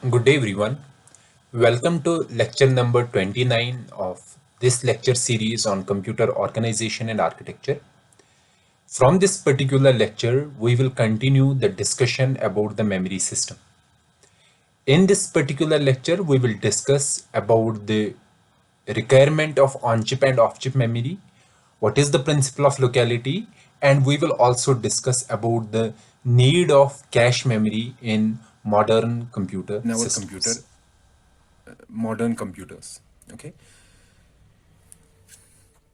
Good day, everyone. Welcome to lecture number 29 of this lecture series on computer organization and architecture. From this particular lecture, we will continue the discussion about the memory system. In this particular lecture, we will discuss about the requirement of on-chip and off-chip memory, what is the principle of locality, and we will also discuss about the need of cache memory in modern computer in our systems. computer modern computers. Okay,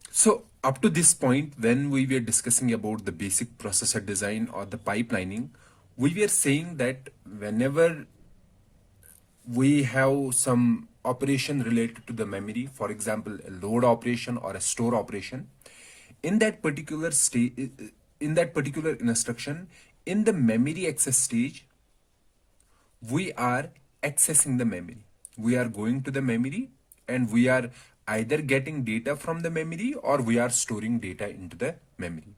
so up to this point, when we were discussing about the basic processor design or the pipelining, we were saying that whenever we have some operation related to the memory, for example a load operation or a store operation, in that particular stage, in that particular instruction, in the memory access stage, we are accessing the memory. We are going to the memory and we are either getting data from the memory or we are storing data into the memory.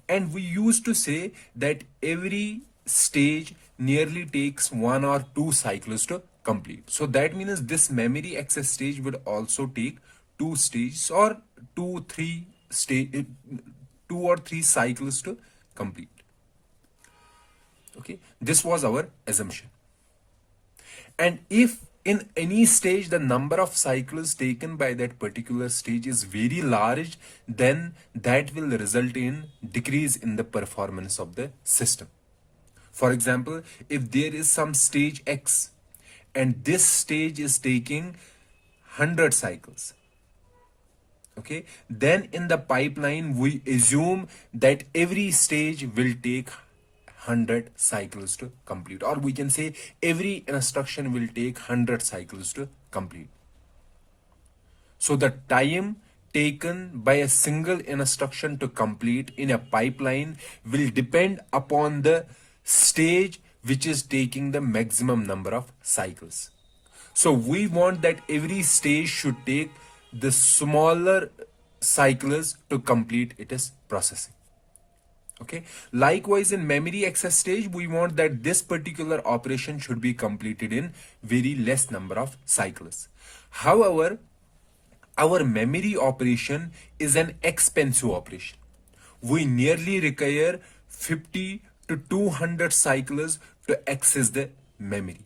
And we used to say that every stage nearly takes 1 or 2 cycles to complete. So that means this memory access stage would also take 2 stages or 2 or 3 cycles to complete. Okay, this was our assumption. And if in any stage the number of cycles taken by that particular stage is very large, then that will result in decrease in the performance of the system. For example, if there is some stage X and this stage is taking 100 cycles, okay, then in the pipeline we assume that every stage will take 100 cycles to complete, or we can say every instruction will take 100 cycles to complete. So the time taken by a single instruction to complete in a pipeline will depend upon the stage which is taking the maximum number of cycles. So we want that every stage should take the smaller cycles to complete its processing. Okay, likewise in memory access stage, we want that this particular operation should be completed in very less number of cycles. However, our memory operation is an expensive operation. We nearly require 50 to 200 cycles to access the memory.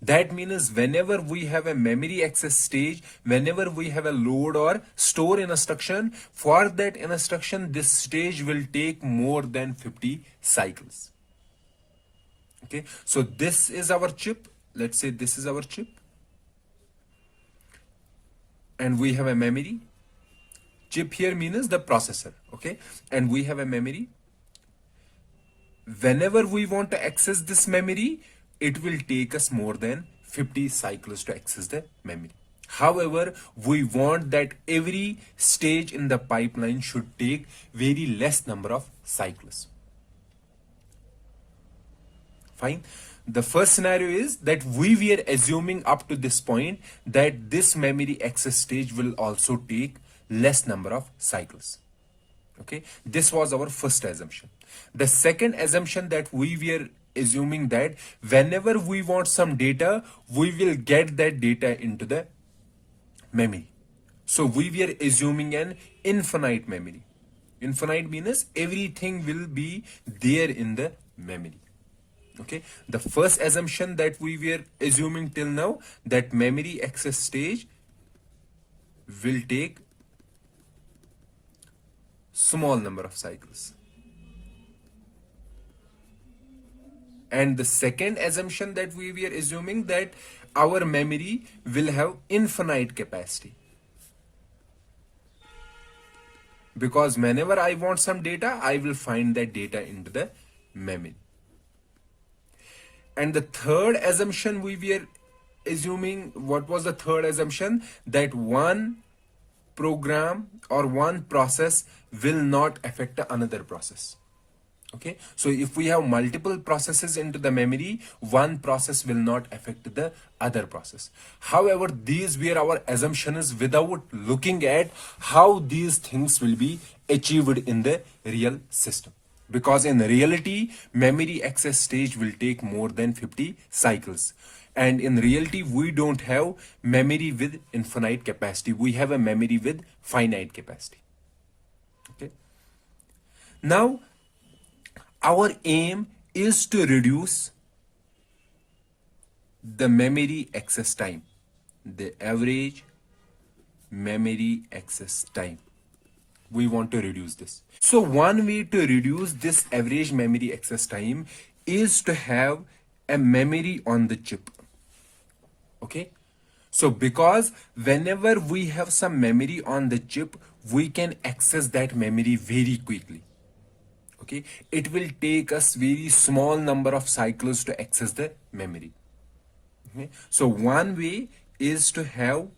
That means whenever we have a memory access stage, whenever we have a load or store instruction, for that instruction, this stage will take more than 50 cycles. Okay, so this is our chip. Let's say this is our chip. And we have a memory. Chip here means the processor. Okay, and we have a memory. Whenever we want to access this memory, it will take us more than 50 cycles to access the memory. However, we want that every stage in the pipeline should take very less number of cycles. Fine. The first scenario is that we were assuming up to this point that this memory access stage will also take less number of cycles. Okay, this was our first assumption. The second assumption that we were assuming that whenever we want some data, we will get that data into the memory. So we were assuming an infinite memory. Infinite means everything will be there in the memory. Okay, the first assumption that we were assuming till now, that memory access stage will take small number of cycles. And the second assumption that we were assuming that our memory will have infinite capacity. Because whenever I want some data, I will find that data into the memory. And the third assumption we were assuming, what was the third assumption? That one program or one process will not affect another process. Okay, so if we have multiple processes into the memory, one process will not affect the other process. However, these were our assumptions without looking at how these things will be achieved in the real system. because in reality memory access stage will take more than 50 cycles, and in reality we don't have memory with infinite capacity, we have a memory with finite capacity. Okay, now our aim is to reduce the memory access time, the average memory access time. We want to reduce this. So one way to reduce this average memory access time is to have a memory on the chip. Okay, so because whenever we have some memory on the chip, we can access that memory very quickly. Okay, it will take us very small number of cycles to access the memory. Okay, so one way is to have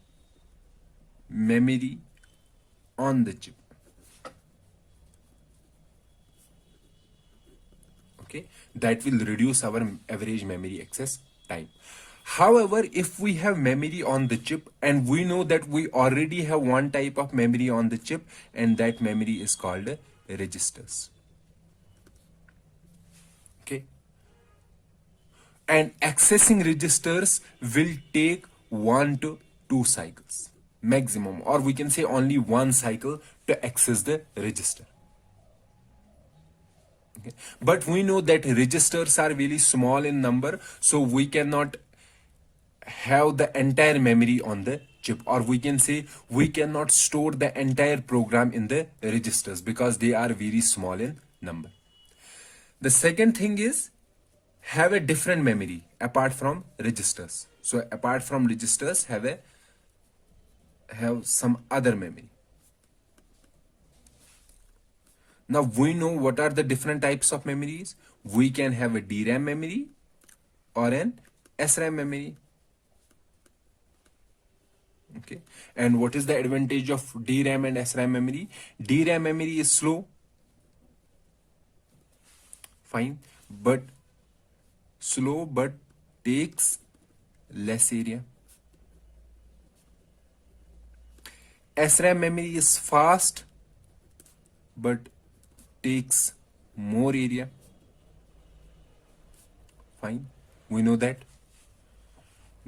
memory on the chip. Okay, that will reduce our average memory access time. However, if we have memory on the chip and we know that we already have one type of memory on the chip, and that memory is called registers. Okay, and accessing registers will take 1 to 2 cycles maximum, or we can say only one cycle to access the register. Okay. But we know that registers are very small in number, so we cannot have the entire memory on the chip, or we can say we cannot store the entire program in the registers because they are very small in number. The second thing is have a different memory apart from registers. So apart from registers, have some other memory. Now we know what are the different types of memories. We can have a DRAM memory or an SRAM memory. Okay, and what is the advantage of DRAM and SRAM memory? DRAM memory is slow, fine, but takes less area. SRAM memory is fast but takes more area. Fine, we know that.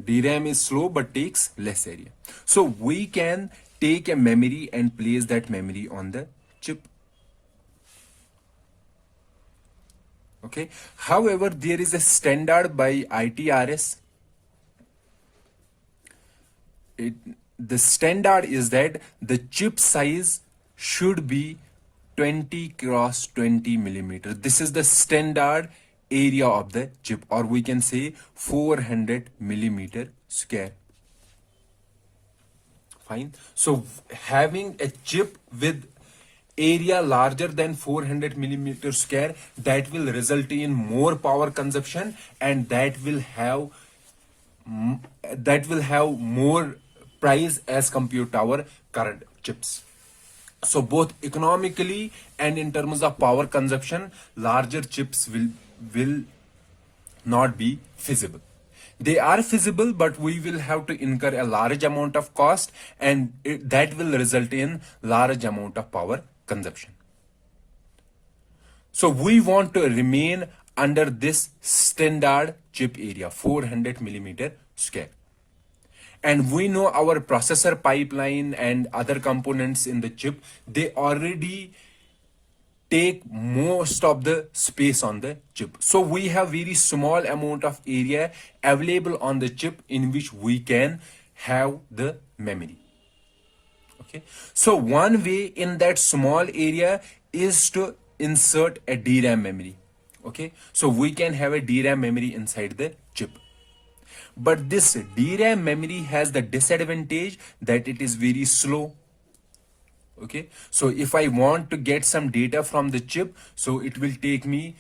DRAM is slow but takes less area. So we can take a memory and place that memory on the chip. Okay. However, there is a standard by ITRS. The standard is that the chip size should be 20 cross 20 millimeter. This is the standard area of the chip, or we can say 400 millimeter square. Fine. So having a chip with area larger than 400 millimeter square, that will result in more power consumption, and that will have more price as compared to our current chips. So both economically and in terms of power consumption, larger chips will not be feasible. They are feasible, but we will have to incur a large amount of cost, and that will result in large amount of power consumption. So we want to remain under this standard chip area, 400 millimeter square. And we know our processor pipeline and other components in the chip, they already take most of the space on the chip. So we have very small amount of area available on the chip in which we can have the memory. Okay. So one way in that small area is to insert a DRAM memory. Okay. So we can have a DRAM memory inside the chip. But this DRAM memory has the disadvantage that it is very slow. Okay, so if I want to get some data from the chip, so it will take me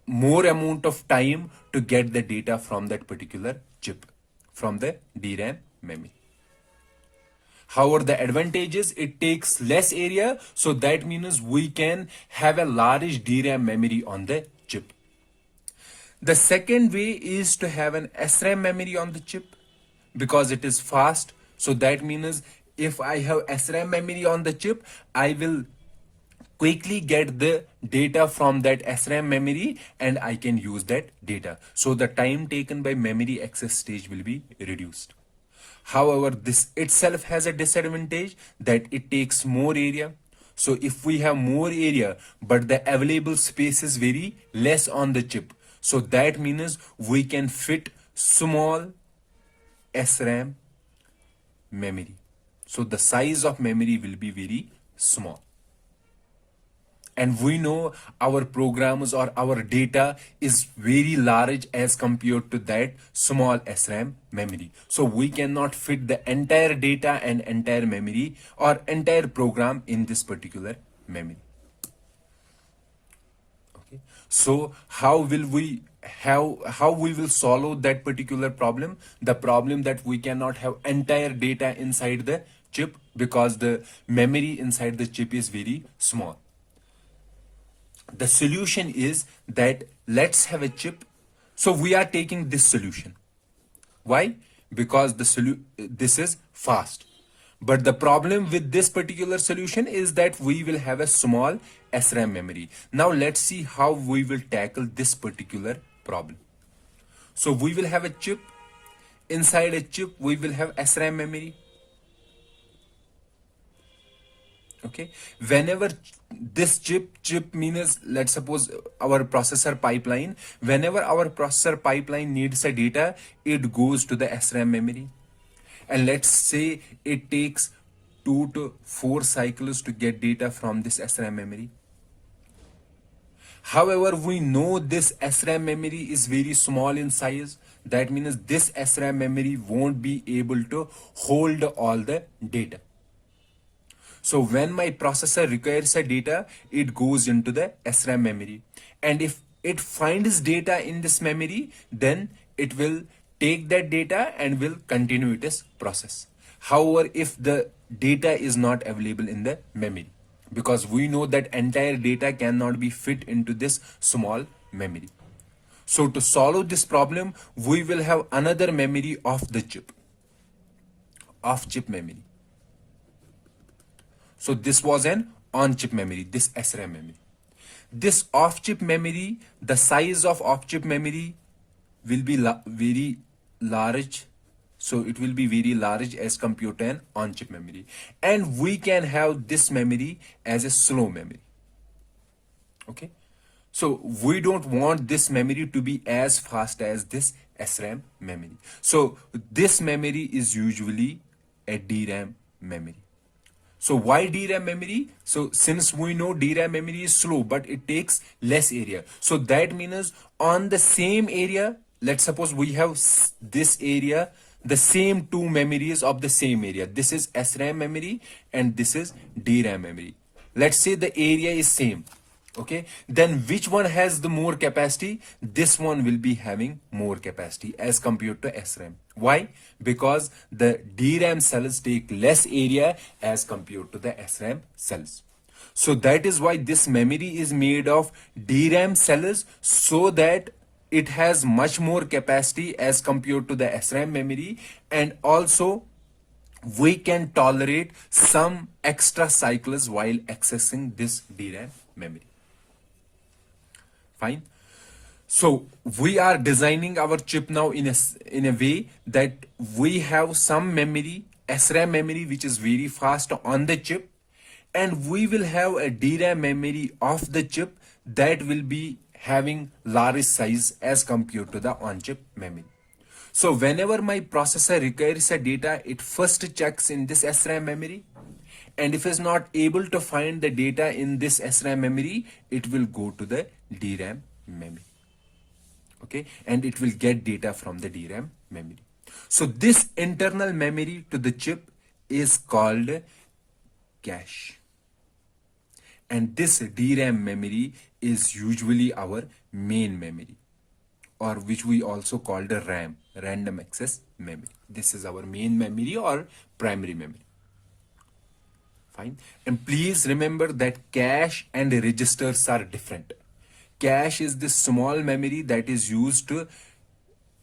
more amount of time to get the data from that particular chip, from the DRAM memory. However, the advantage is it takes less area, so that means we can have a large DRAM memory on the chip. The second way is to have an SRAM memory on the chip because it is fast. So that means if I have SRAM memory on the chip, I will quickly get the data from that SRAM memory and I can use that data. So the time taken by memory access stage will be reduced. However, this itself has a disadvantage that it takes more area. So if we have more area, but the available space is very less on the chip, so that means we can fit small SRAM memory. So the size of memory will be very small. And we know our programs or our data is very large as compared to that small SRAM memory. So we cannot fit the entire data and entire memory or entire program in this particular memory. Okay. So how we will solve that particular problem? The problem that we cannot have entire data inside the chip because the memory inside the chip is very small. The solution is that let's have a chip. So we are taking this solution. Why? Because this is fast. But the problem with this particular solution is that we will have a small SRAM memory. Now let's see how we will tackle this particular problem. So we will have a chip. Inside a chip, we will have SRAM memory. Okay, whenever this chip means, let's suppose our processor pipeline, whenever our processor pipeline needs a data, it goes to the SRAM memory, and let's say it takes 2 to 4 cycles to get data from this SRAM memory. However, we know this SRAM memory is very small in size. That means this SRAM memory won't be able to hold all the data. So when my processor requires a data, it goes into the SRAM memory. And if it finds data in this memory, then it will take that data and will continue its process. However, if the data is not available in the memory, because we know that entire data cannot be fit into this small memory. So to solve this problem, we will have another memory of the chip, off-chip memory. So this was an on-chip memory, this SRAM memory. This off-chip memory, the size of off-chip memory will be very large. So it will be very large as compared to an on-chip memory. And we can have this memory as a slow memory. Okay. So we don't want this memory to be as fast as this SRAM memory. So this memory is usually a DRAM memory. So why DRAM memory? So since we know DRAM memory is slow, but it takes less area. So that means on the same area, let's suppose we have this area, the same two memories of the same area. This is SRAM memory and this is DRAM memory. Let's say the area is same. Okay, then which one has the more capacity? This one will be having more capacity as compared to SRAM. Why? Because the DRAM cells take less area as compared to the SRAM cells. So that is why this memory is made of DRAM cells, so that it has much more capacity as compared to the SRAM memory, and also we can tolerate some extra cycles while accessing this DRAM memory. Fine. So we are designing our chip now in a way that we have some memory, SRAM memory, which is very fast on the chip, and we will have a DRAM memory of the chip that will be having large size as compared to the on-chip memory. So whenever my processor requires a data, it first checks in this SRAM memory, and if it's not able to find the data in this SRAM memory, it will go to the DRAM memory. Okay, and it will get data from the DRAM memory. So this internal memory to the chip is called cache, and this DRAM memory is usually our main memory, or which we also call the RAM, random access memory. This is our main memory or primary memory. Fine. And please remember that cache and registers are different. Cache is this small memory that is used to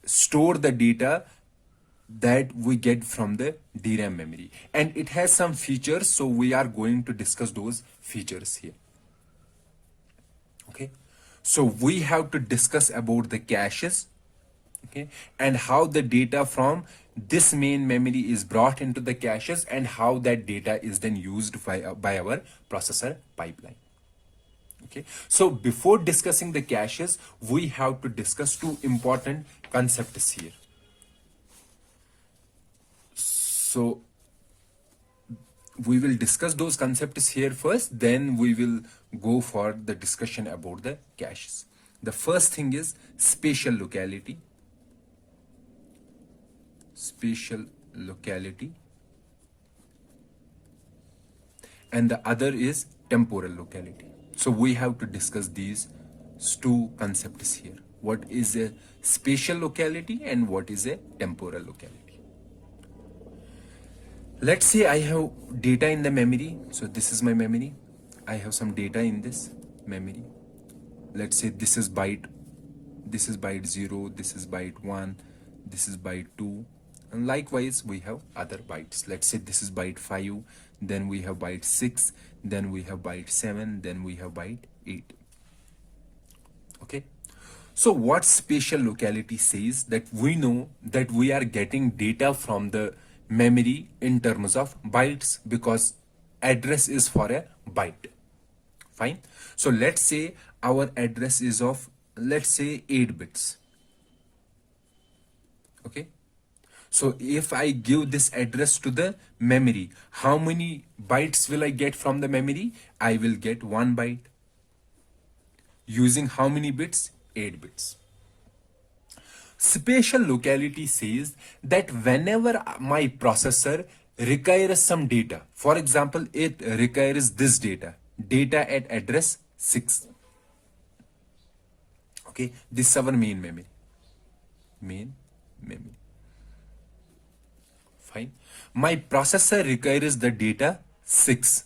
store the data that we get from the DRAM memory, and it has some features, so we are going to discuss those features here. Okay, so we have to discuss about the caches, okay, and how the data from this main memory is brought into the caches and how that data is then used by our processor pipeline. Okay, so before discussing the caches, we have to discuss two important concepts here. So we will discuss those concepts here first, then we will go for the discussion about the caches. The first thing is spatial locality. Spatial locality. And the other is temporal locality. So we have to discuss these two concepts here. What is a spatial locality and what is a temporal locality? Let's say I have data in the memory. So this is my memory. I have some data in this memory. Let's say this is byte 0, this is byte 1, this is byte 2, and likewise we have other bytes. Let's say this is byte 5, then we have byte 6, then we have byte 7, then we have byte 8. Okay, so what spatial locality says, that we know that we are getting data from the memory in terms of bytes, because address is for a byte. Fine. So let's say our address is of, let's say, 8 bits. Okay, so if I give this address to the memory, how many bytes will I get from the memory? I will get 1 byte. Using how many bits? 8 bits. Spatial locality says that whenever my processor requires some data, for example, it requires this data at address 6. Okay, this is our main memory. Fine. My processor requires the data 6.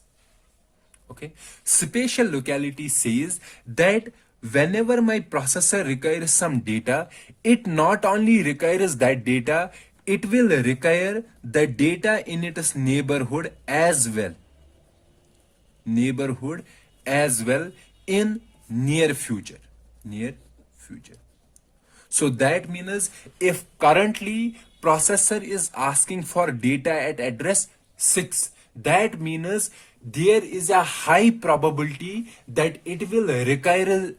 Okay, spatial locality says that whenever my processor requires some data, it not only requires that data, it will require the data in its neighborhood as well. In near future. So that means if currently processor is asking for data at address 6, that means there is a high probability that it will require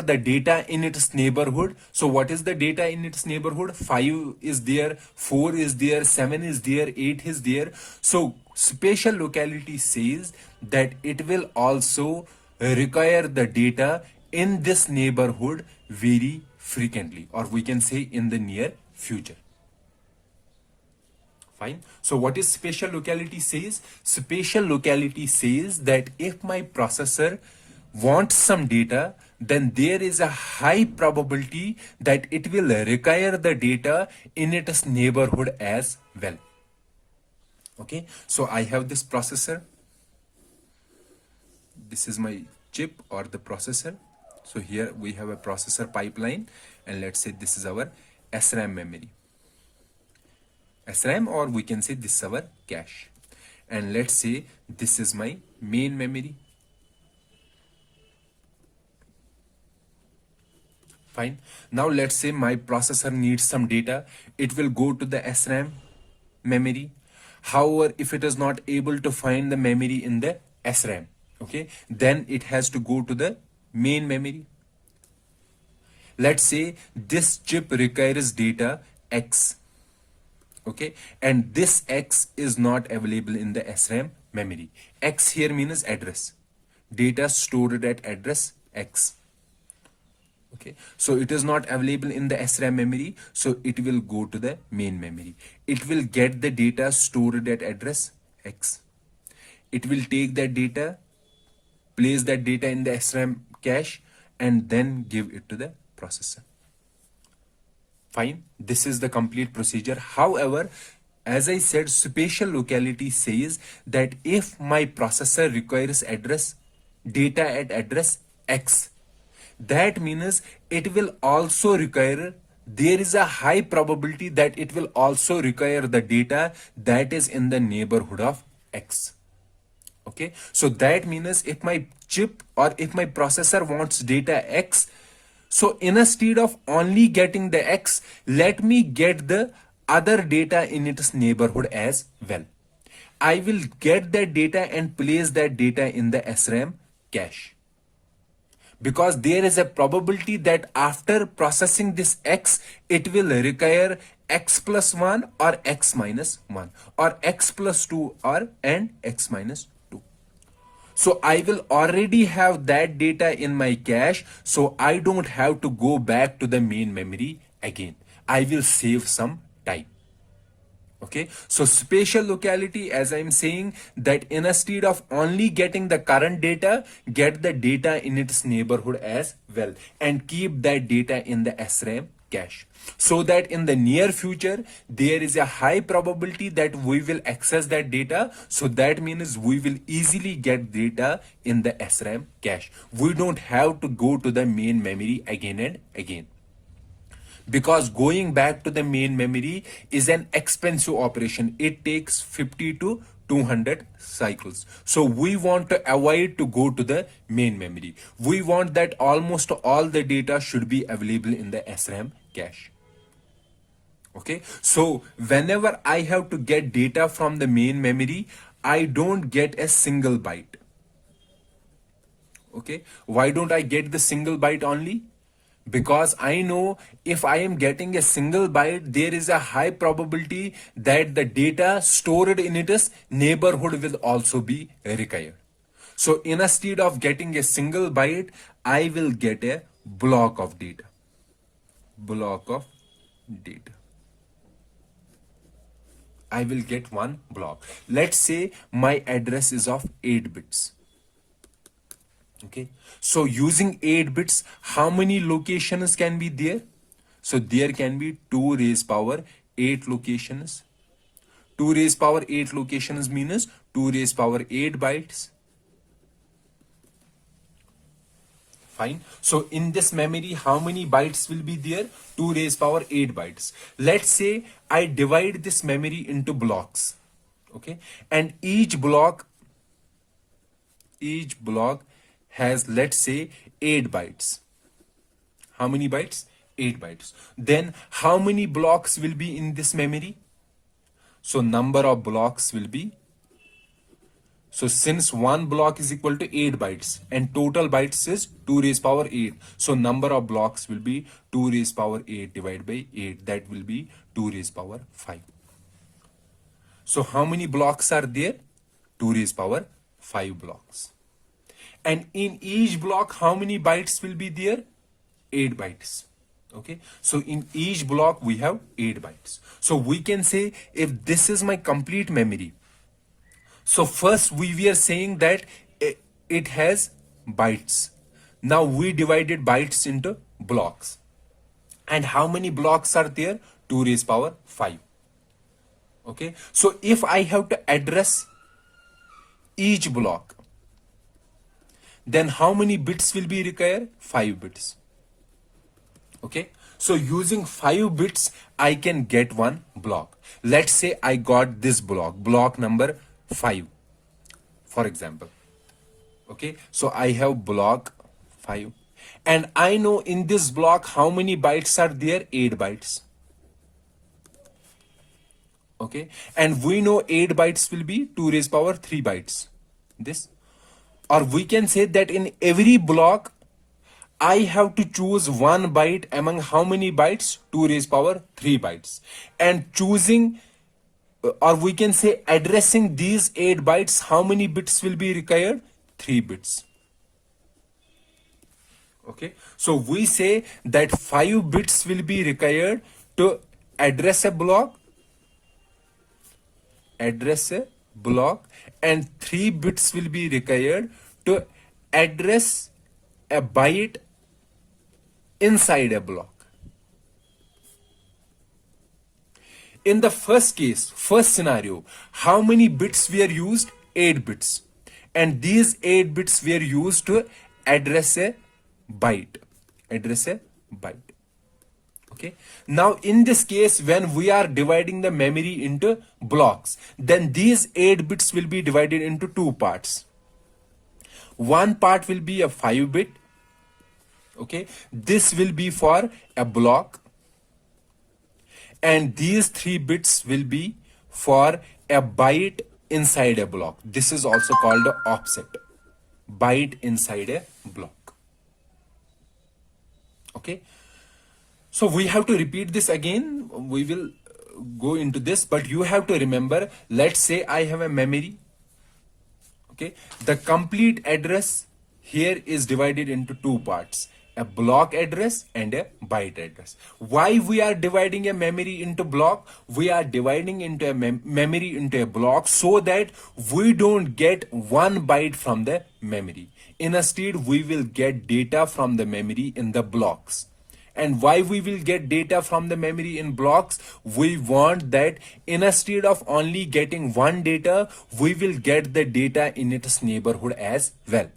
the data in its neighborhood. So what is the data in its neighborhood? 5 is there, 4 is there, 7 is there, 8 is there. So spatial locality says that it will also require the data in this neighborhood very frequently, or we can say in the near future. Fine. So what is spatial locality says? Spatial locality says that if my processor wants some data, then there is a high probability that it will require the data in its neighborhood as well. Okay, so I have this processor. This is my chip or the processor. So here we have a processor pipeline, and let's say this is our SRAM memory. SRAM, or we can say this is our cache. And let's say this is my main memory. Fine. Now let's say my processor needs some data. It will go to the SRAM memory. However, if it is not able to find the memory in the SRAM, okay, then it has to go to the main memory. Let's say this chip requires data X. Okay, and this X is not available in the SRAM memory. X here means address. Data stored at address X. Okay, so it is not available in the SRAM memory, so it will go to the main memory. It will get the data stored at address X. It will take that data, place that data in the SRAM cache, and then give it to the processor. Fine, this is the complete procedure. However, as I said, spatial locality says that if my processor requires data at address X, that means it will also require, there is a high probability that it will also require the data that is in the neighborhood of X. Okay, so that means if my chip or if my processor wants data X, so instead of only getting the X, let me get the other data in its neighborhood as well. I will get that data and place that data in the SRAM cache, because there is a probability that after processing this X, it will require X plus 1 or X minus 1 or X plus 2 or and X minus 2. So I will already have that data in my cache, so I don't have to go back to the main memory again. I will save some time. Okay, so spatial locality, as I'm saying, that instead of only getting the current data, get the data in its neighborhood as well and keep that data in the SRAM cache, so that in the near future there is a high probability that we will access that data. So that means we will easily get data in the SRAM cache. We don't have to go to the main memory again and again, because going back to the main memory is an expensive operation. It takes 50 to 200 cycles. So we want to avoid to go to the main memory. We want that almost all the data should be available in the SRAM cache. Okay, so whenever I have to get data from the main memory, I don't get a single byte. Okay, why don't I get the single byte only? Because I know if I am getting a single byte, there is a high probability that the data stored in its neighborhood will also be required. So instead of getting a single byte, I will get a block of data. Block of data. I will get one block. Let's say my address is of 8 bits. Okay, so using 8 bits, how many locations can be there? So there can be 2 raised power 8 locations. 2 raised power 8 locations means 2 raised power 8 bytes. Fine. So in this memory, how many bytes will be there? 2 raised power 8 bytes. Let's say I divide this memory into blocks. Okay, and each block has, let's say, 8 bytes. How many bytes? 8 bytes. Then how many blocks will be in this memory? So number of blocks will be, so since one block is equal to 8 bytes and total bytes is 2 raised power 8, so number of blocks will be 2 raised power 8 divided by 8, that will be 2 raised power 5. So how many blocks are there? 2 raised power 5 blocks. And in each block, how many bytes will be there? 8 bytes. Okay, so in each block we have 8 bytes. So we can say if this is my complete memory, so first we were saying that it has bytes. Now we divided bytes into blocks. And how many blocks are there? 2 raised power 5. Okay, so if I have to address each block, then how many bits will be required? 5 bits. Okay, so using 5 bits, I can get one block. Let's say I got this block number 5, for example. Okay, so I have block 5, and I know in this block how many bytes are there? 8 bytes. Okay, and we know 8 bytes will be 2 raised power 3 bytes. This, or we can say that in every block I have to choose one byte among how many bytes? 2 raised power 3 bytes. And choosing, or we can say addressing these 8 bytes, how many bits will be required? 3 bits. Okay, so we say that 5 bits will be required to address a block, and 3 bits will be required to address a byte inside a block. In the first case, first scenario, how many bits were used? 8 bits. And these 8 bits were used to address a byte. Okay. Now in this case, when we are dividing the memory into blocks, then these 8 bits will be divided into two parts. One part will be a 5 bit. Okay. This will be for a block. And these 3 bits will be for a byte inside a block. This is also called a offset. Byte inside a block. Okay. So we have to repeat this again. We will go into this, but you have to remember, let's say I have a memory. Okay. The complete address here is divided into two parts, a block address and a byte address. Why we are dividing a memory into block? We are dividing into a memory into a block so that we don't get 1 byte from the memory. Instead, we will get data from the memory in the blocks. And why we will get data from the memory in blocks? We want that instead of only getting one data, we will get the data in its neighborhood as well.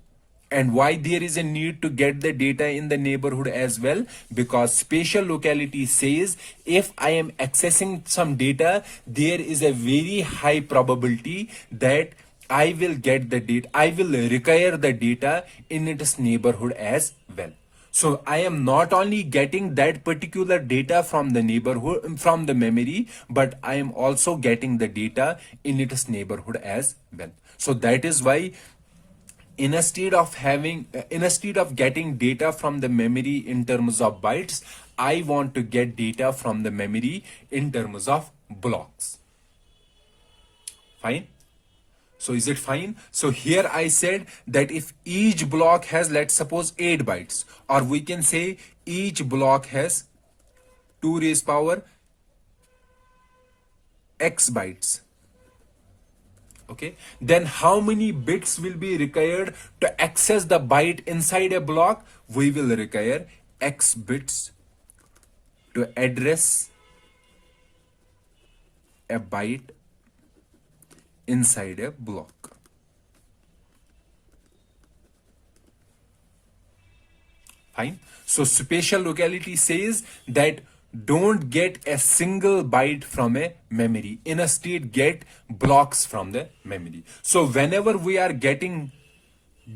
And why there is a need to get the data in the neighborhood as well? Because spatial locality says if I am accessing some data, there is a very high probability that I will get the data, I will require the data in its neighborhood as well. So I am not only getting that particular data from the neighborhood, from the memory, but I am also getting the data in its neighborhood as well. So that is why instead of getting data from the memory in terms of bytes, I want to get data from the memory in terms of blocks. Fine. So is it fine? So here I said that if each block has, let's suppose 8 bytes, or we can say each block has 2 raised power x bytes. Okay, then how many bits will be required to access the byte inside a block? We will require x bits to address a byte inside a block. Fine. So spatial locality says that don't get a single byte from a memory. Instead, get blocks from the memory. So whenever we are getting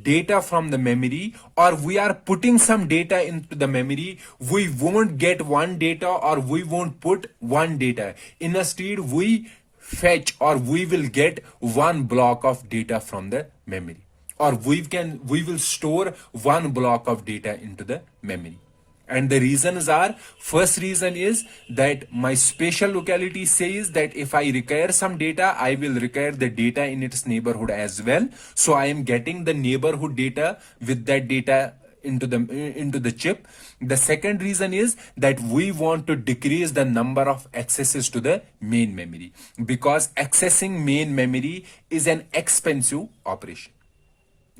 data from the memory, or we are putting some data into the memory, we won't get one data, or we won't put one data. Instead, we fetch, or we will get one block of data from the memory, or we will store one block of data into the memory. And the reasons are, first reason is that my spatial locality says that if I require some data, I will require the data in its neighborhood as well. So I am getting the neighborhood data with that data into the chip. The second reason is that we want to decrease the number of accesses to the main memory, because accessing main memory is an expensive operation.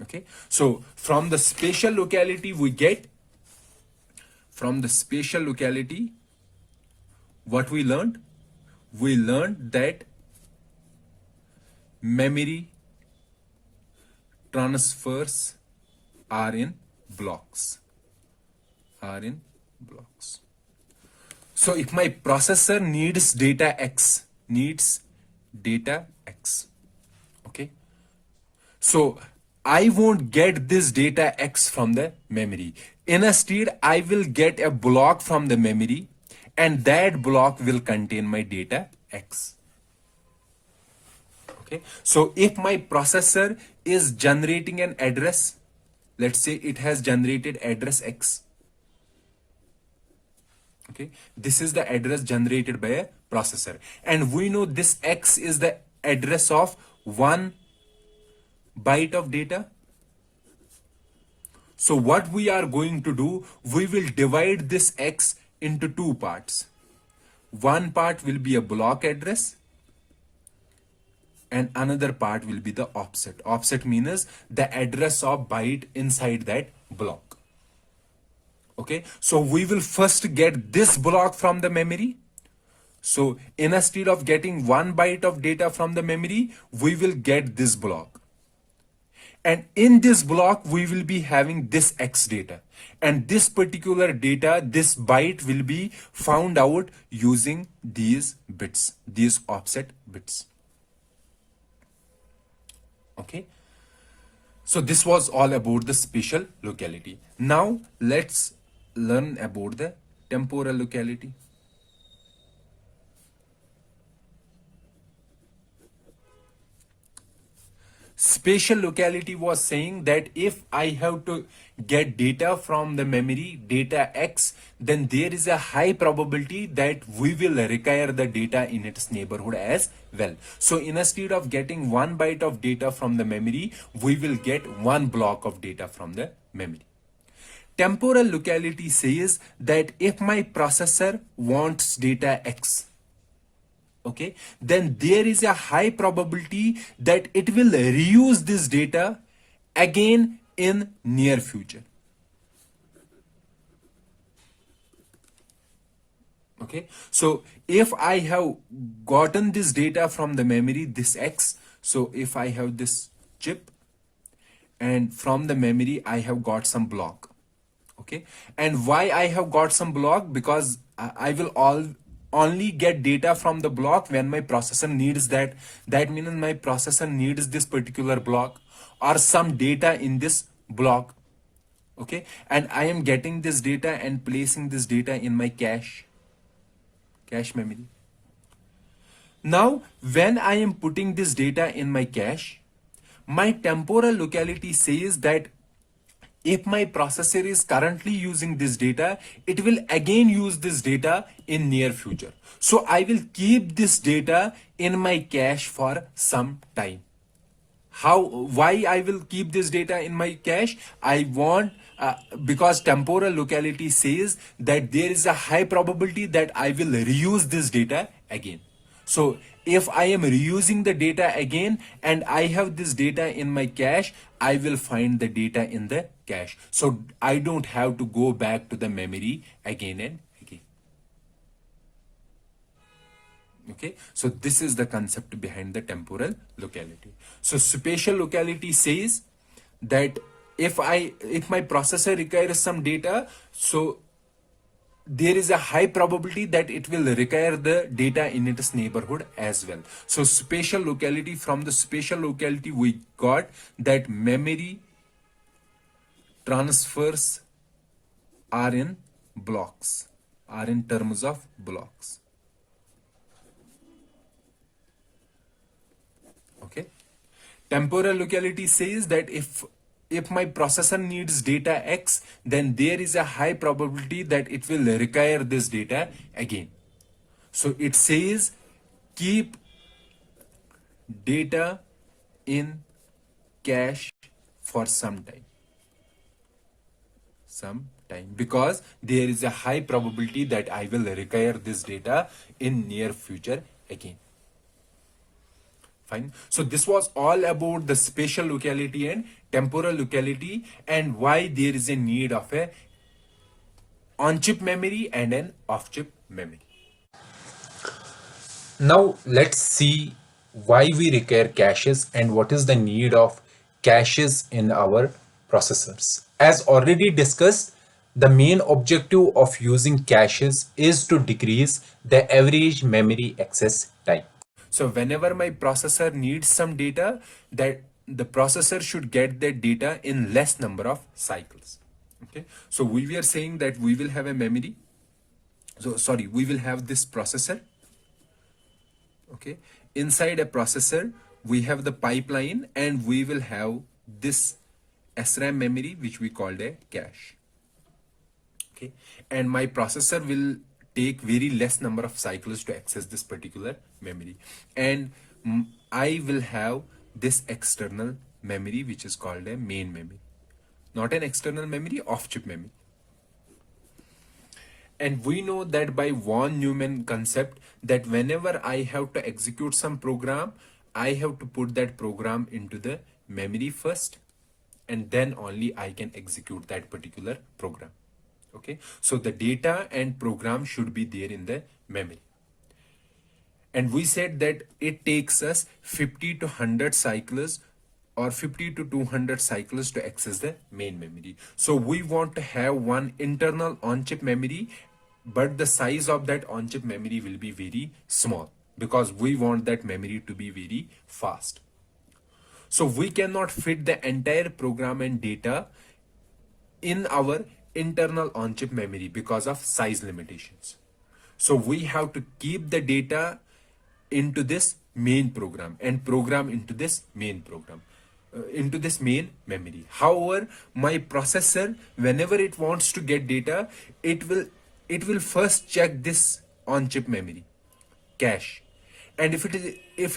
Okay, so from the spatial locality what we learned? We learned that memory transfers are in blocks. So if my processor needs data X, okay, so I won't get this data X from the memory. Instead, I will get a block from the memory, and that block will contain my data X. Okay, so if my processor is generating an address, let's say it has generated address X. Okay, this is the address generated by a processor, and we know this X is the address of 1 byte of data. So what we are going to do, we will divide this X into two parts. One part will be a block address, and another part will be the offset. Offset means the address of byte inside that block. Okay, so we will first get this block from the memory. So instead of getting 1 byte of data from the memory, we will get this block. And in this block, we will be having this X data. And this particular data, this byte will be found out using these bits, these offset bits. Okay. So this was all about the spatial locality. Now let's learn about the temporal locality. Spatial locality was saying that if I have to get data from the memory, data X, then there is a high probability that we will require the data in its neighborhood as well. So instead of getting 1 byte of data from the memory, we will get 1 block of data from the memory. Temporal locality says that if my processor wants data X, okay, then there is a high probability that it will reuse this data again in near future. Okay, so if I have gotten this data from the memory, this X, so if I have this chip and from the memory I have got some block, okay, and why I have got some block, because I will only get data from the block when my processor needs that means my processor needs this particular block or some data in this block, okay, and I am getting this data and placing this data in my cache memory. Now when I am putting this data in my cache, my temporal locality says that if my processor is currently using this data, it will again use this data in near future. So I will keep this data in my cache for some time. Why I will keep this data in my cache? I want because temporal locality says that there is a high probability that I will reuse this data again. So if I am reusing the data again and I have this data in my cache, I will find the data in the cache. So I don't have to go back to the memory again and again. Okay, so this is the concept behind the temporal locality. So spatial locality says that if my processor requires some data, so there is a high probability that it will require the data in its neighborhood as well. So spatial locality, from the spatial locality we got that memory transfers are in blocks, are in terms of blocks. Okay. Temporal locality says that if my processor needs data X, then there is a high probability that it will require this data again. So it says keep data in cache for some time, because there is a high probability that I will require this data in near future again. Fine. So this was all about the spatial locality and temporal locality and why there is a need of a on-chip memory and an off-chip memory. Now let's see why we require caches and what is the need of caches in our processors. As already discussed, the main objective of using caches is to decrease the average memory access time. So whenever my processor needs some data, that the processor should get that data in less number of cycles. Okay. So we were saying that we will have a memory. So sorry, we will have this processor. Okay. Inside a processor, we have the pipeline and we will have this SRAM memory, which we called a cache. Okay. And my processor will take very less number of cycles to access this particular memory, and I will have this external memory which is called a main memory, not an external memory, off-chip memory. And we know that by von Neumann concept that whenever I have to execute some program, I have to put that program into the memory first and then only I can execute that particular program. Okay, so the data and program should be there in the memory. And we said that it takes us 50 to 100 cycles or 50 to 200 cycles to access the main memory. So we want to have one internal on-chip memory, but the size of that on-chip memory will be very small because we want that memory to be very fast. So we cannot fit the entire program and data in our internal on-chip memory because of size limitations. So we have to keep the data into this main program and program into this main program, into this main memory. However, my processor, whenever it wants to get data, it will first check this on-chip memory cache, and if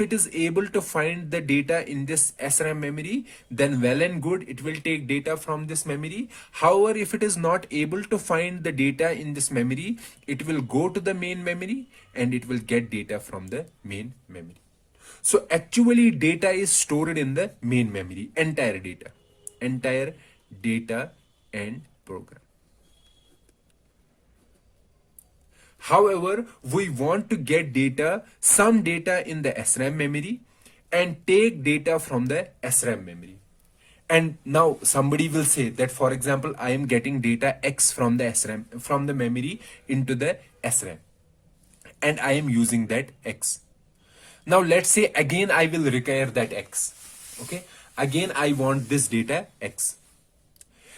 it is able to find the data in this SRAM memory, then well and good, it will take data from this memory. However, if it is not able to find the data in this memory, it will go to the main memory and it will get data from the main memory. So actually data is stored in the main memory, entire data and program. However, we want to get data, some data in the SRAM memory and take data from the SRAM memory. And now somebody will say that, for example, I am getting data X from the SRAM, from the memory into the SRAM, and I am using that X. Now let's say again I will require that X. Okay, again I want this data X.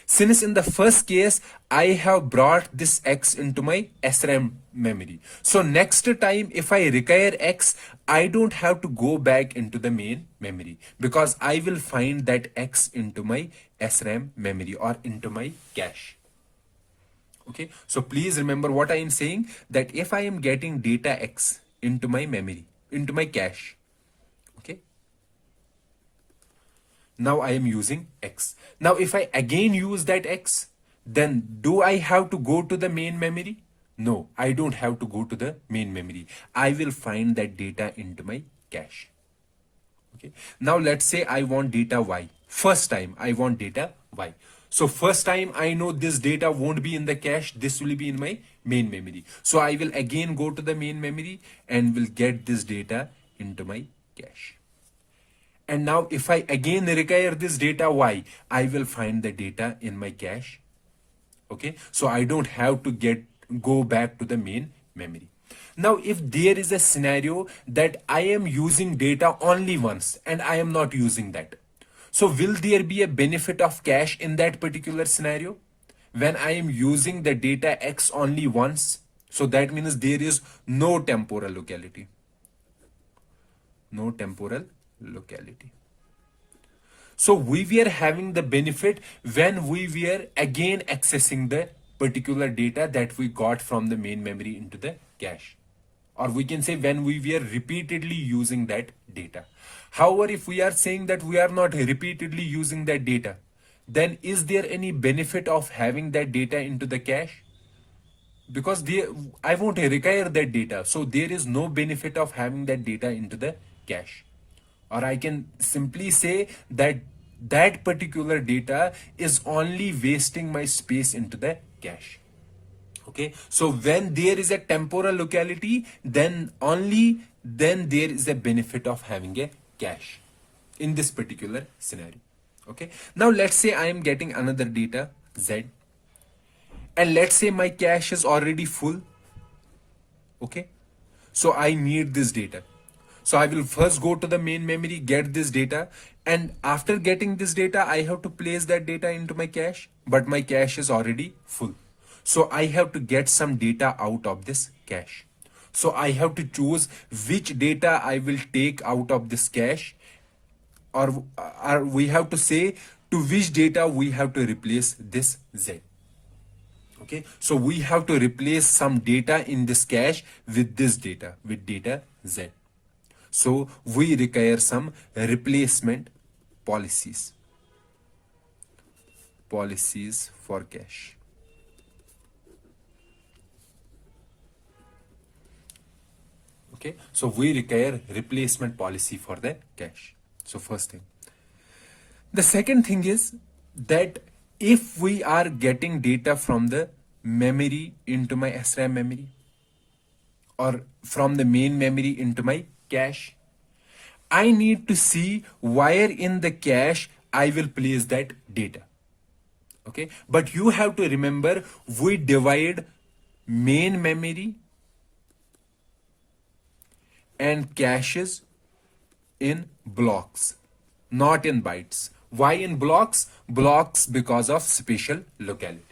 Since in the first case, I have brought this X into my SRAM memory. So next time if I require X, I don't have to go back into the main memory because I will find that X into my SRAM memory or into my cache. Okay, so please remember what I am saying, that if I am getting data X into my memory, into my cache, okay, now I am using X. Now if I again use that X, then do I have to go to the main memory? No, I don't have to go to the main memory. I will find that data into my cache. Okay. Now let's say I want data Y. First time I want data Y. So first time I know this data won't be in the cache, this will be in my main memory. So I will again go to the main memory and will get this data into my cache. And now if I again require this data Y, I will find the data in my cache. Okay, so I don't have to go back to the main memory. Now if there is a scenario that I am using data only once and I am not using that, so will there be a benefit of cache in that particular scenario when I am using the data X only once? So that means there is no temporal locality. No temporal locality. So we were having the benefit when we were again accessing the particular data that we got from the main memory into the cache. Or we can say when we were repeatedly using that data. However, if we are saying that we are not repeatedly using that data, then is there any benefit of having that data into the cache? Because I won't require that data, so there is no benefit of having that data into the cache. Or I can simply say that that particular data is only wasting my space into the cache. Okay, so when there is a temporal locality, then only then there is a benefit of having a cache in this particular scenario. Okay, now let's say I am getting another data Z, and let's say my cache is already full. Okay, so I need this data. So I will first go to the main memory, get this data, and after getting this data, I have to place that data into my cache, but my cache is already full. So I have to get some data out of this cache. So I have to choose which data I will take out of this cache, or we have to say to which data we have to replace this Z. Okay, so we have to replace some data in this cache with this data, with data Z. So we require some replacement policies for cache. Okay, so we require replacement policy for the cache. So first thing. The second thing is that if we are getting data from the memory into my SRAM memory, or from the main memory into my cache, I need to see where in the cache I will place that data. Okay, but you have to remember we divide main memory and caches in blocks, not in bytes. Why in blocks? Blocks because of spatial locality.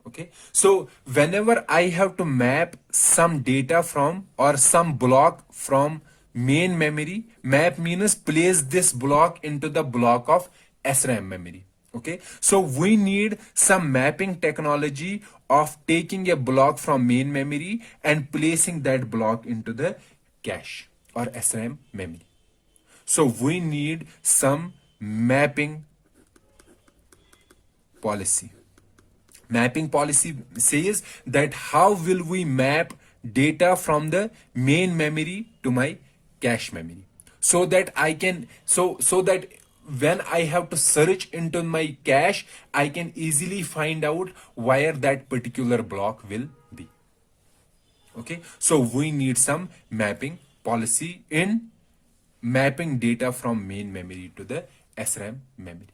Okay, so whenever I have to map some data from or some block from main memory, map means place this block into the block of SRAM memory. Okay, so we need some mapping technology of taking a block from main memory and placing that block into the cache or SRAM memory. So we need some mapping policy. Mapping policy says that how will we map data from the main memory to my cache memory, so that I can so that when I have to search into my cache, I can easily find out where that particular block will be. Okay, so we need some mapping policy in mapping data from main memory to the SRAM memory.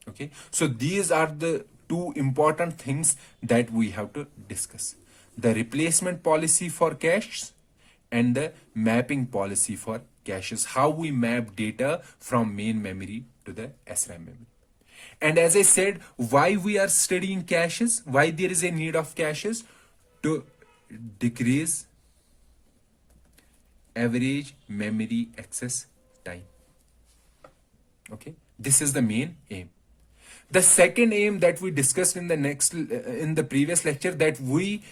Okay, so these are the two important things that we have to discuss: the replacement policy for caches and the mapping policy for caches, how we map data from main memory to the SRAM memory. And as I said, why we are studying caches, why there is a need of caches: to decrease average memory access time. Okay, this is the main aim. The second aim that we discussed in the previous lecture, that we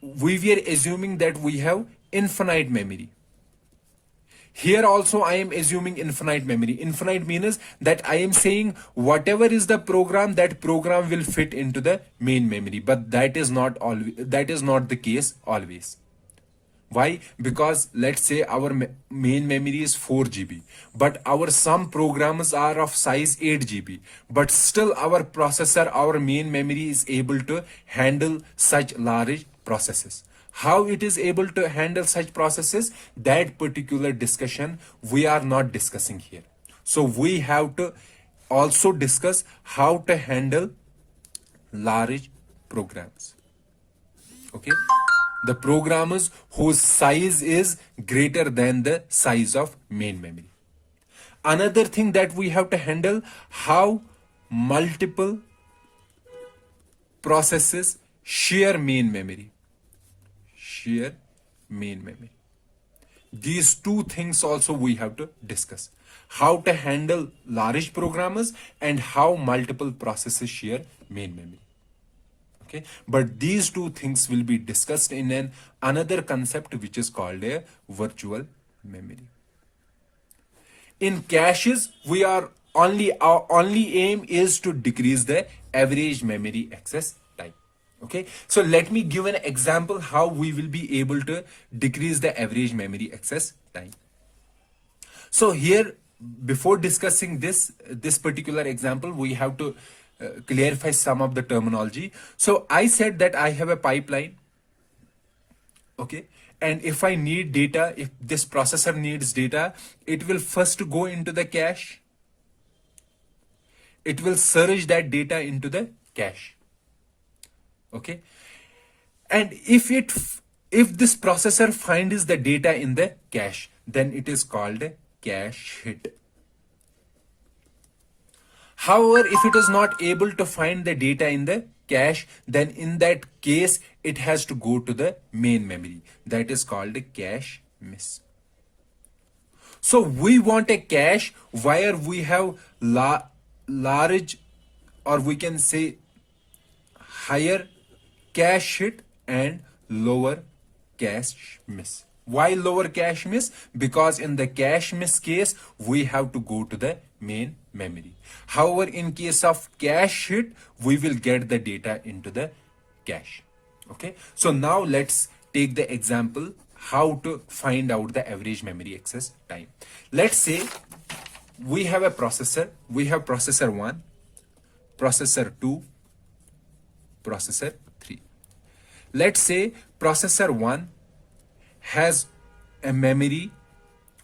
were assuming that we have infinite memory. Here also I am assuming infinite memory. Infinite means that I am saying whatever is the program, that program will fit into the main memory, but that is not the case always. Why? Because let's say our main memory is 4 GB, but our some programs are of size 8 GB, but still our processor, our main memory is able to handle such large processes. How it is able to handle such processes, that particular discussion we are not discussing here. So we have to also discuss how to handle large programs. Okay, the programs whose size is greater than the size of main memory. Another thing that we have to handle, how multiple processes share main memory. These two things also we have to discuss: how to handle large programs and how multiple processes share main memory. Okay, but these two things will be discussed in another concept which is called a virtual memory. In caches, our only aim is to decrease the average memory access time. Okay, so let me give an example how we will be able to decrease the average memory access time. So here, before discussing this particular example, we have to clarify some of the terminology. So I said that I have a pipeline. Okay, and if I need data, if this processor needs data, it will first go into the cache. It will surge that data into the cache. Okay, and if this processor finds the data in the cache, then it is called a cache hit. However, if it is not able to find the data in the cache, then in that case it has to go to the main memory. That is called a cache miss. So we want a cache where we have large, or we can say higher cache hit and lower cache miss. Why lower cache miss? Because in the cache miss case, we have to go to the main memory. However, in case of cache hit, we will get the data into the cache. Okay, so now let's take the example how to find out the average memory access time. Let's say we have a processor. We have processor 1, processor 2, processor 3. Let's say processor 1 has a memory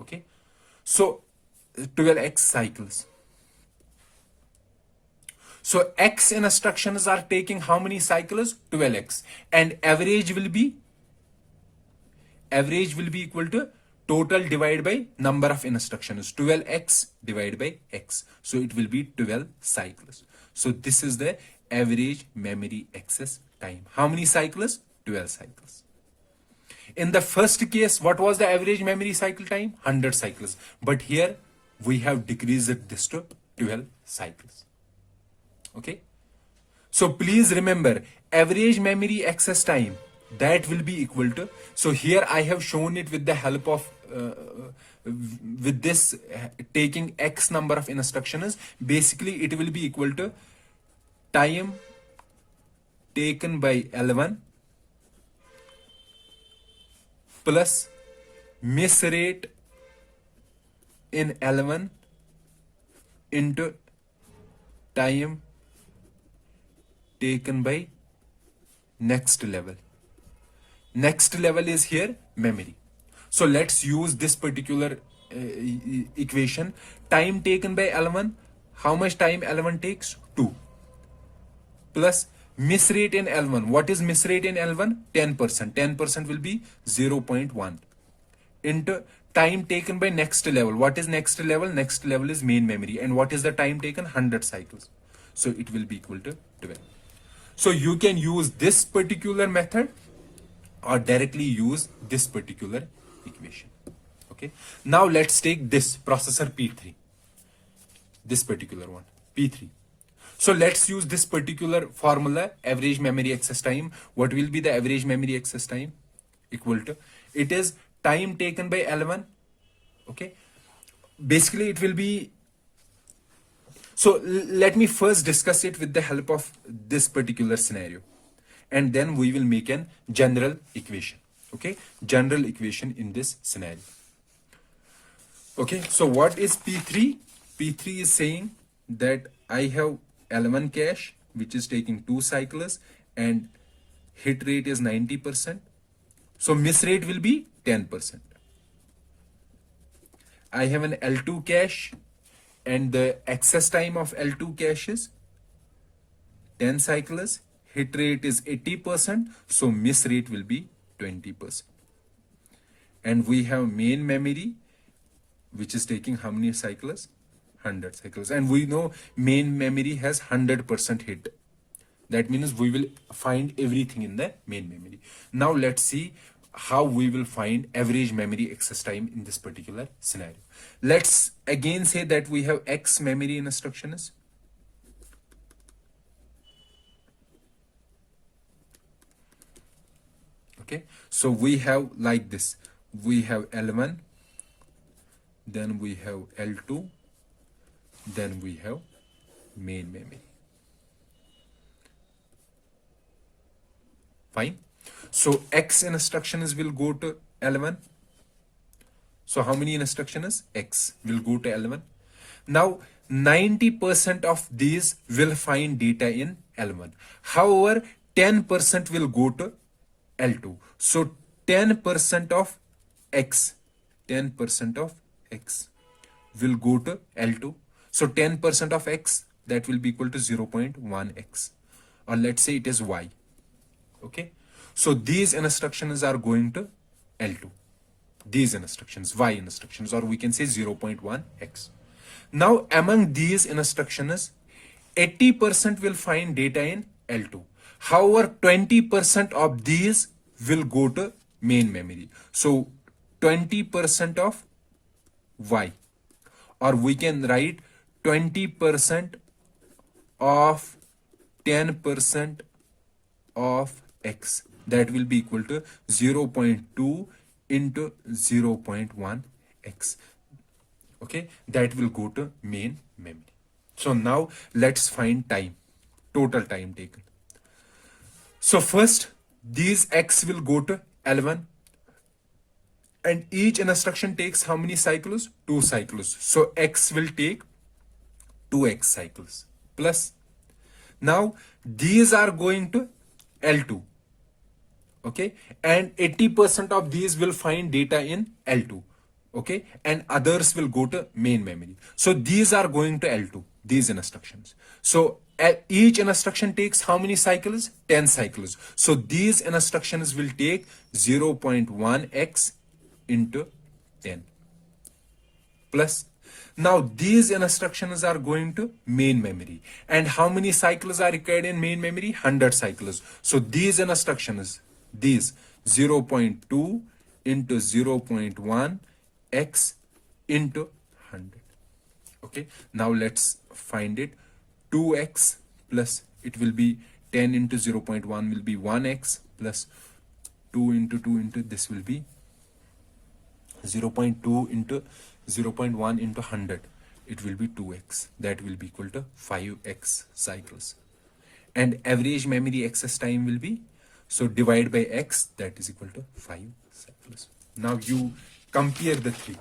Okay, so 12x cycles. So x instructions are taking how many cycles? 12x, and average will be equal to total divided by number of instructions, 12x divided by x. So it will be 12 cycles. So this is the average memory access time. How many cycles? 12 cycles. In the first case, what was the average memory cycle time? 100 cycles. But here we have decreased this to 12 cycles. Okay. So please remember, average memory access time, that will be equal to, so here I have shown it with the help of with this taking x number of instructions. Basically it will be equal to time taken by L1 plus miss rate in L1 into time taken by next level. Next level is here memory. So let's use this particular equation. Time taken by L1, how much time L1 takes? 2. Plus miss rate in L1. What is miss rate in L1? 10%. 10% will be 0.1 into time taken by next level. What is next level? Next level is main memory. And what is the time taken? 100 cycles. So it will be equal to 12. So you can use this particular method or directly use this particular equation. Okay. Now let's take this processor P3. This particular one, P3. So let's use this particular formula, average memory access time. What will be the average memory access time? Equal to, it is time taken by L1. Okay. Basically it will be, so let me first discuss it with the help of this particular scenario. And then we will make an general equation. Okay. General equation in this scenario. Okay. So what is P3? P3 is saying that I have L1 cache, which is taking 2 cycles and hit rate is 90%. So miss rate will be 10%. I have an L2 cache and the access time of L2 cache is 10 cycles. Hit rate is 80%. So miss rate will be 20%. And we have main memory, which is taking how many cycles? 100 cycles. And we know main memory has 100% hit. That means we will find everything in the main memory. Now let's see how we will find average memory access time in this particular scenario. Let's again say that we have X memory instructions. Okay, so we have like this. We have L1, then we have L2, then we have main memory. Fine. So X instructions will go to L1. So how many instructions? X will go to L1. Now 90% of these will find data in L1. However, 10% will go to L2. So 10% of X, 10% of X will go to L2. So 10% of X, that will be equal to 0.1X. Or let's say it is Y. Okay. So these instructions are going to L2. These instructions, Y instructions, or we can say 0.1X. Now among these instructions, 80% will find data in L2. However, 20% of these will go to main memory. So 20% of Y, or we can write 20% of 10% of X. That will be equal to 0.2 into 0.1X. Okay, that will go to main memory. So now let's find time, total time taken. So first, these X will go to L1, and each instruction takes how many cycles? 2 cycles. So X will take 2X cycles. Plus, now these are going to L2. Okay, and 80% of these will find data in L2. Okay, and others will go to main memory. So these are going to L2, these instructions. So each instruction takes how many cycles? 10 cycles. So these instructions will take 0.1x into 10 plus. Now these instructions are going to main memory, and how many cycles are required in main memory? 100 cycles. So these instructions, these 0.2 into 0.1 x into 100. Okay, now let's find it. 2x plus, it will be 10 into 0.1 will be 1x plus 2 into 2 into this will be 0.2 into 0.1 into 100, it will be 2x, that will be equal to 5x cycles. And average memory access time will be, so divide by x, that is equal to 5 cycles. Now you compare the three.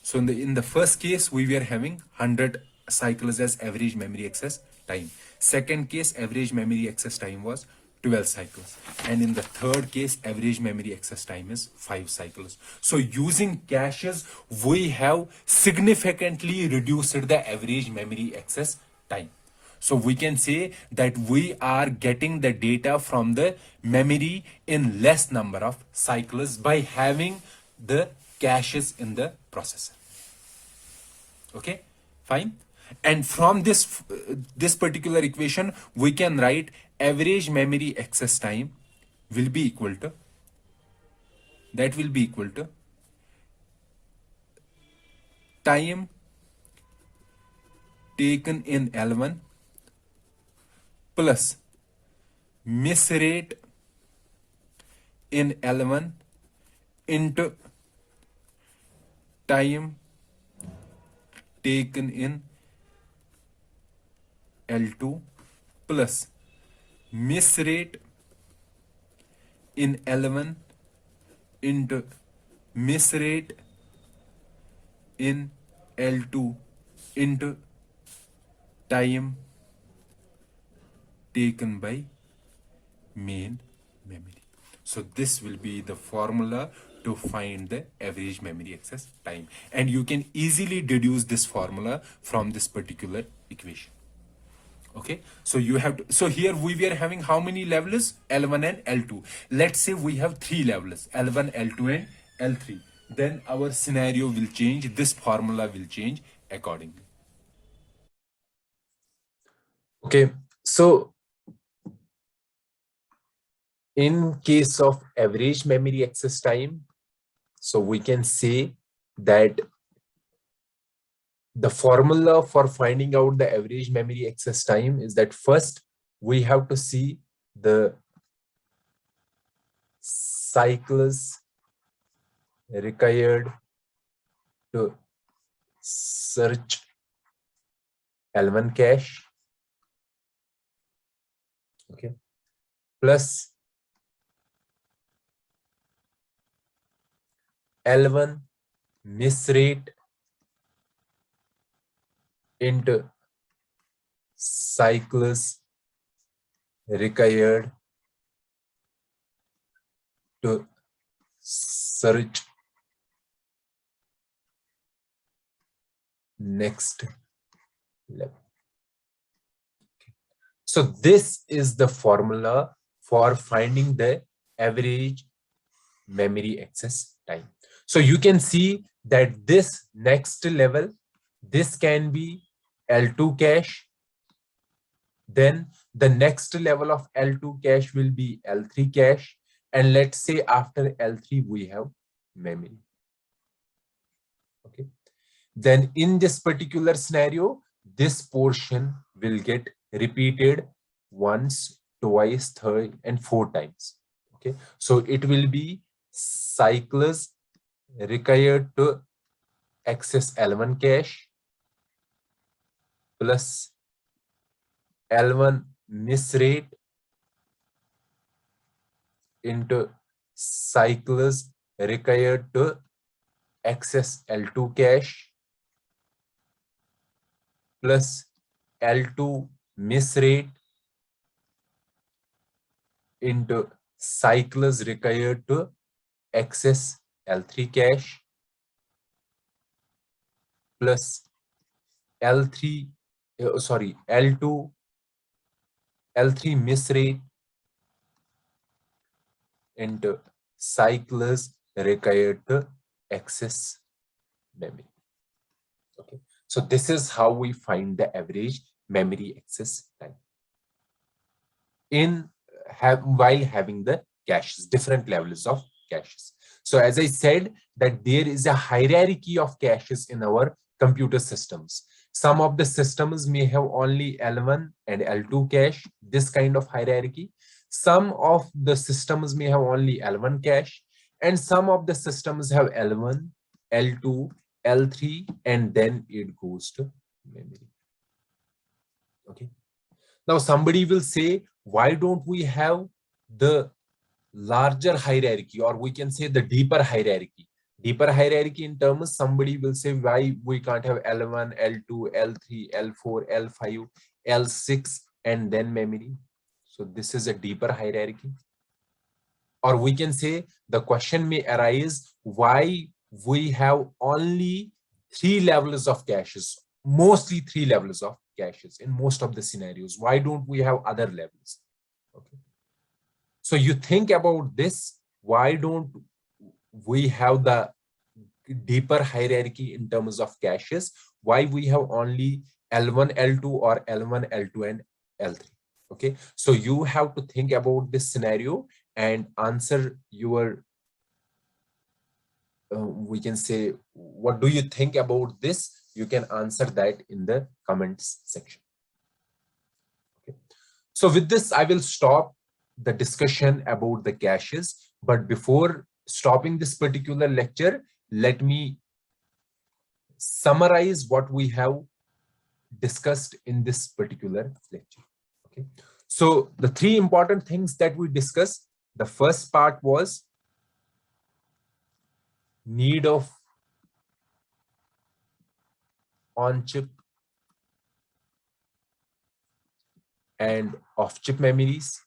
So in the first case, we were having 100 cycles as average memory access time. Second case, average memory access time was 12 cycles. And in the third case, average memory access time is 5 cycles. So using caches, we have significantly reduced the average memory access time. So we can say that we are getting the data from the memory in less number of cycles by having the caches in the processor. Okay, fine. And from this particular equation, we can write average memory access time will be equal to, that will be equal to time taken in L1 plus miss rate in L1 into time taken in L2 plus miss rate in L1 into miss rate in L2 into time taken by main memory. So this will be the formula to find the average memory access time, and you can easily deduce this formula from this particular equation. Okay, so you have to, so here we were having how many levels? L1 and L2. Let's say we have three levels, L1, L2 and L3. Then our scenario will change, this formula will change accordingly. Okay, so in case of average memory access time, so we can say that the formula for finding out the average memory access time is that first we have to see the cycles required to search L1 cache, okay, plus L1 miss rate into cycles required to search next level. So this is the formula for finding the average memory access time. So you can see that this next level, this can be L2 cache. Then the next level of L2 cache will be L3 cache. And let's say after L3 we have memory. Okay. Then in this particular scenario, this portion will get repeated once, twice, third, and four times. Okay, so it will be cycles required to access L1 cache plus L1 miss rate into cycles required to access L2 cache plus L2 miss rate into cycles required to access L3 cache plus L3, sorry, L2, L3 miss rate into cycles required to access memory. Okay, so this is how we find the average memory access time in while having the caches, different levels of caches. So as I said that there is a hierarchy of caches in our computer systems. Some of the systems may have only L1 and L2 cache, this kind of hierarchy. Some of the systems may have only L1 cache, and some of the systems have L1, L2, L3, and then it goes to memory. Okay. Now somebody will say, why don't we have the larger hierarchy, or we can say the deeper hierarchy? Deeper hierarchy in terms, somebody will say why we can't have L1, L2, L3, L4, L5, L6, and then memory. So this is a deeper hierarchy. Or we can say the question may arise why we have only 3 levels of caches, mostly 3 levels of caches in most of the scenarios. Why don't we have other levels? Okay. So you think about this, why don't we have the deeper hierarchy in terms of caches? Why we have only L1, L2, or L1, L2, and L3? Okay, so you have to think about this scenario and answer your, we can say, what do you think about this? You can answer that in the comments section. Okay. So with this, I will stop the discussion about the caches. But before stopping this particular lecture, let me summarize what we have discussed in this particular lecture. Okay. So the 3 important things that we discussed, the first part was need of on-chip and off-chip memories.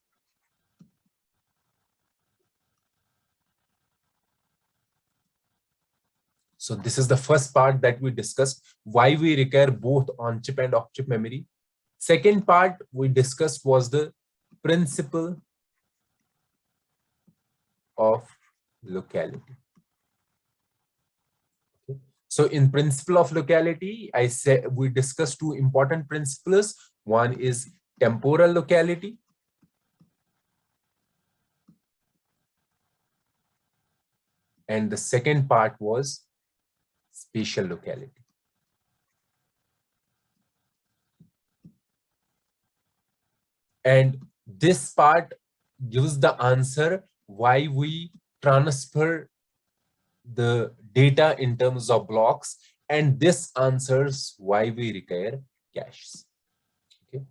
So this is the first part that we discussed, why we require both on-chip and off-chip memory. Second part we discussed was the principle of locality. Okay. So in principle of locality, I said we discussed 2 important principles. One is temporal locality, and the second part was spatial locality. And this part gives the answer why we transfer the data in terms of blocks, and this answers why we require caches. Okay.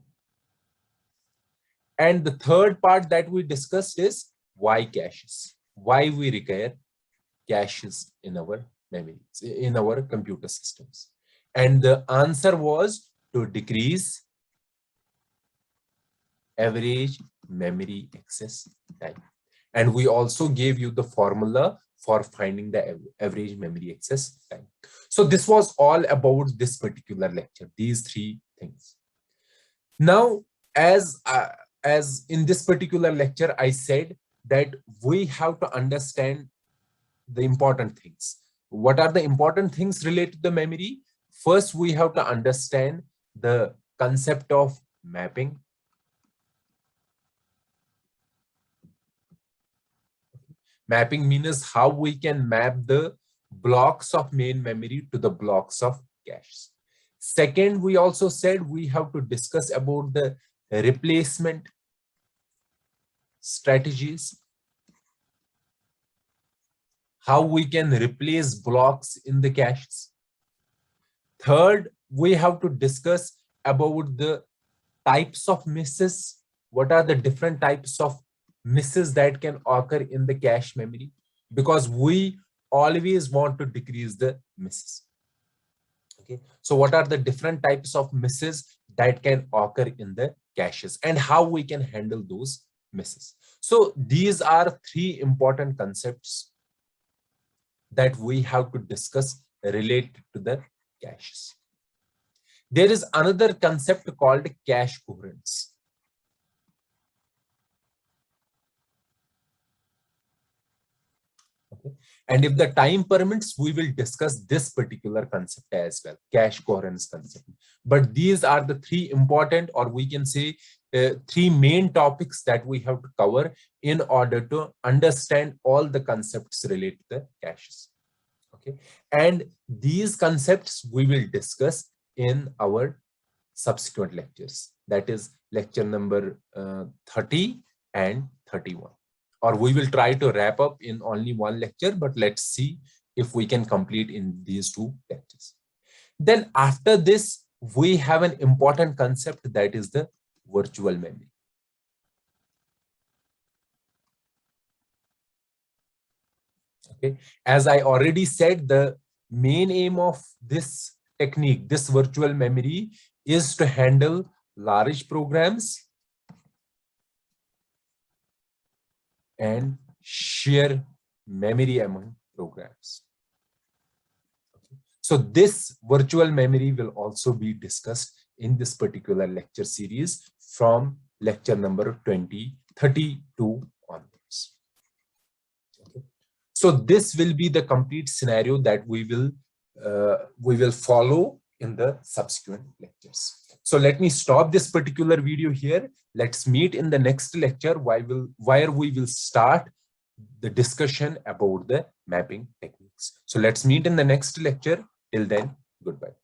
And the third part that we discussed is why caches, why we require caches in our memories, in our computer systems. And the answer was to decrease average memory access time. And we also gave you the formula for finding the average memory access time. So this was all about this particular lecture, these 3 things. Now, as in this particular lecture, I said that we have to understand the important things. What are the important things related to the memory? First, we have to understand the concept of mapping. Mapping means how we can map the blocks of main memory to the blocks of cache. Second, we also said we have to discuss about the replacement strategies, how we can replace blocks in the caches. Third, we have to discuss about the types of misses. What are the different types of misses that can occur in the cache memory? Because we always want to decrease the misses. Okay, so what are the different types of misses that can occur in the caches and how we can handle those misses? So these are 3 important concepts that we have to discuss related to the caches. There is another concept called cache coherence. Okay. And if the time permits, we will discuss this particular concept as well, cache coherence concept. But these are the three important, or we can say three main topics that we have to cover in order to understand all the concepts related to the caches. Okay. And these concepts we will discuss in our subsequent lectures. That is lecture number 30 and 31. Or we will try to wrap up in only one lecture, but let's see if we can complete in these two lectures. Then after this, we have an important concept, that is the virtual memory. Okay, as I already said, the main aim of this technique, this virtual memory, is to handle large programs and share memory among programs. Okay. So this virtual memory will also be discussed in this particular lecture series from lecture number 32 onwards. Okay. So this will be the complete scenario that we will follow in the subsequent lectures. So let me stop this particular video here. Let's meet in the next lecture where we will start the discussion about the mapping techniques. So let's meet in the next lecture. Till then, goodbye.